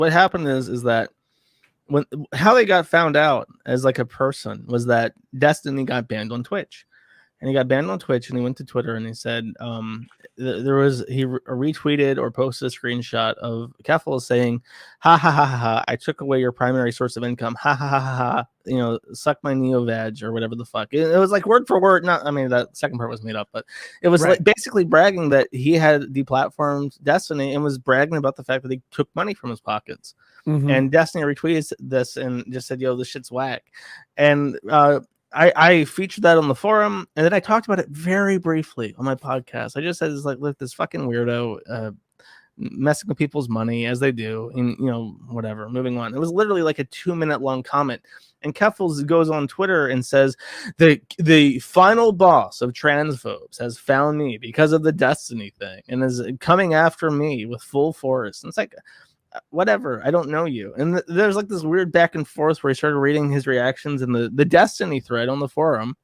what happened is that when how they got found out as like a person was that Destiny got banned on Twitch. And he got banned on Twitch, and he went to Twitter and he said, he retweeted or posted a screenshot of Keffals saying, "Ha ha ha ha ha! I took away your primary source of income. Ha ha ha ha ha! You know, suck my neo veg or whatever the fuck." It was like word for word. Not, I mean, that second part was made up, but it was like basically bragging that he had deplatformed Destiny and was bragging about the fact that he took money from his pockets. And Destiny retweeted this and just said, "Yo, this shit's whack." And I featured that on the forum, and then I talked about it very briefly on my podcast. I just said, "It's like, look, this fucking weirdo messing with people's money as they do, and you know, whatever." Moving on. It was literally like a 2-minute long comment, and Keffals goes on Twitter and says, "The final boss of transphobes has found me because of the Destiny thing, and is coming after me with full force." And it's like, whatever, I don't know you. And there's like this weird back and forth where he started reading his reactions in the Destiny thread on the forum,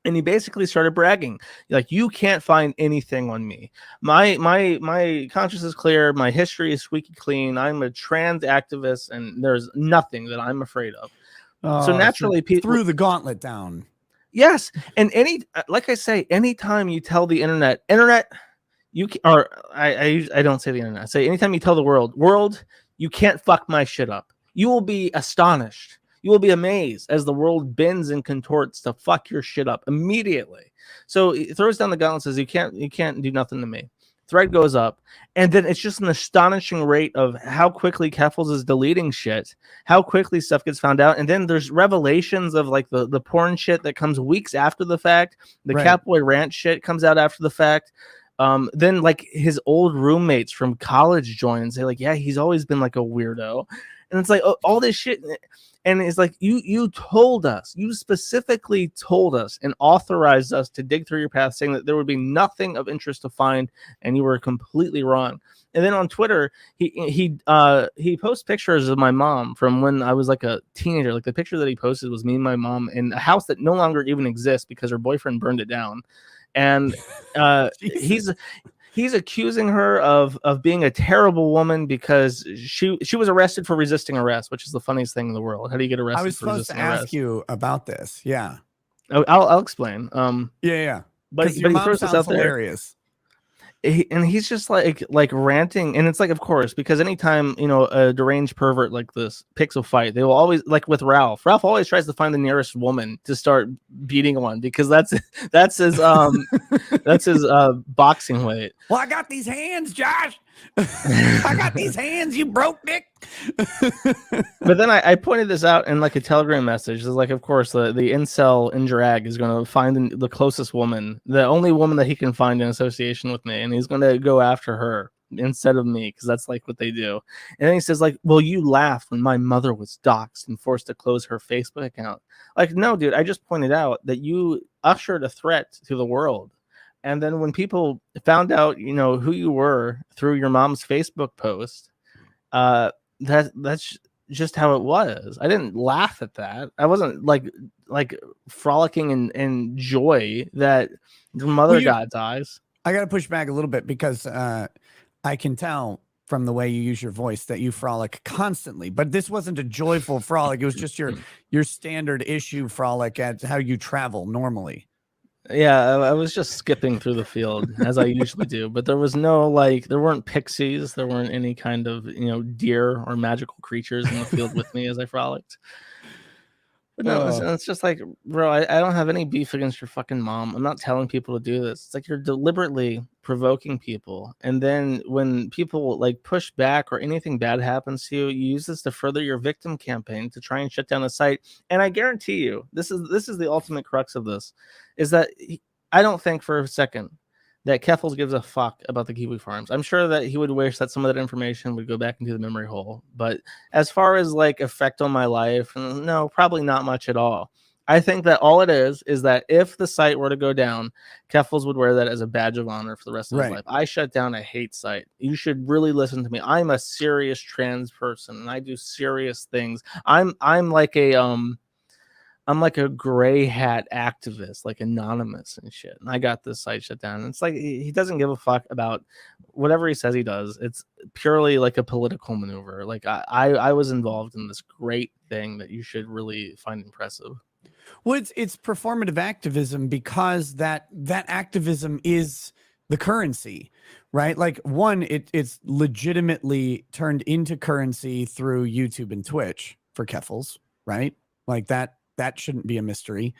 and he basically started bragging like, "You can't find anything on me. My conscience is clear, my history is squeaky clean, I'm a trans activist, and there's nothing that I'm afraid of." So naturally people threw the gauntlet down. Yes. And like I say, anytime you tell the internet you can, or I don't say the internet. I say anytime you tell the world, you can't fuck my shit up, you will be astonished. You will be amazed as the world bends and contorts to fuck your shit up immediately. So he throws down the gauntlet and says, you can't do nothing to me. Thread goes up, and then it's just an astonishing rate of how quickly Keffals is deleting shit, how quickly stuff gets found out, and then there's revelations of like the porn shit that comes weeks after the fact. The Catboy Ranch shit comes out after the fact. Then like his old roommates from college join and say like, "Yeah, he's always been like a weirdo," and it's like all this shit, and it's like you told us, you specifically told us and authorized us to dig through your past, saying that there would be nothing of interest to find, and you were completely wrong. And then on Twitter, he posts pictures of my mom from when I was like a teenager. Like the picture that he posted was me and my mom in a house that no longer even exists because her boyfriend burned it down. And he's accusing her of being a terrible woman because she was arrested for resisting arrest, which is the funniest thing in the world. How do you get arrested? I was supposed to ask you about this. Yeah, I'll explain. Yeah. But your mom he throws this out hilarious. And he's just like ranting, and it's like, of course, because anytime a deranged pervert like this picks a fight, they will always, like with Ralph always tries to find the nearest woman to start beating on, because that's his that's his boxing weight. Well, I got these hands, Josh. I got these hands, you broke dick. But then I pointed this out in like a Telegram message. It's like, of course, the incel Indrag is going to find the closest woman, the only woman that he can find in association with me, and he's going to go after her instead of me, because that's like what they do. And then he says like, "Well, you laughed when my mother was doxxed and forced to close her Facebook account." Like, no, dude, I just pointed out that you ushered a threat to the world. And then when people found out, who you were through your mom's Facebook post, that's just how it was. I didn't laugh at that. I wasn't like frolicking in joy that your mother got dies. I got to push back a little bit because I can tell from the way you use your voice that you frolic constantly. But this wasn't a joyful frolic. It was just your standard issue frolic at how you travel normally. Yeah, I was just skipping through the field as I usually do, but there was no there weren't pixies, there weren't any kind of deer or magical creatures in the field with me as I frolicked. But no, it's just like, bro, I don't have any beef against your fucking mom. I'm not telling people to do this. It's like you're deliberately provoking people, and then when people like push back or anything bad happens to you, you use this to further your victim campaign to try and shut down a site. And I guarantee you, this is the ultimate crux of this, is that I don't think for a second that Keffals gives a fuck about the Kiwi farms. I'm sure that he would wish that some of that information would go back into the memory hole. But as far as like effect on my life, no, probably not much at all. I think that all it is that if the site were to go down, Keffals would wear that as a badge of honor for the rest of his life. I shut down a hate site. You should really listen to me. I'm a serious trans person, and I do serious things. I'm like a I'm like a gray hat activist, like anonymous and shit. And I got this site shut down. And it's like he doesn't give a fuck about whatever he says he does. It's purely like a political maneuver. Like I was involved in this great thing that you should really find impressive. Well, it's performative activism because that activism is the currency, right? Like one, it's legitimately turned into currency through YouTube and Twitch for Keffals, right? Like that shouldn't be a mystery.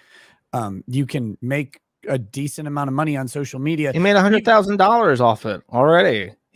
You can make a decent amount of money on social media. He made $100,000 off it already.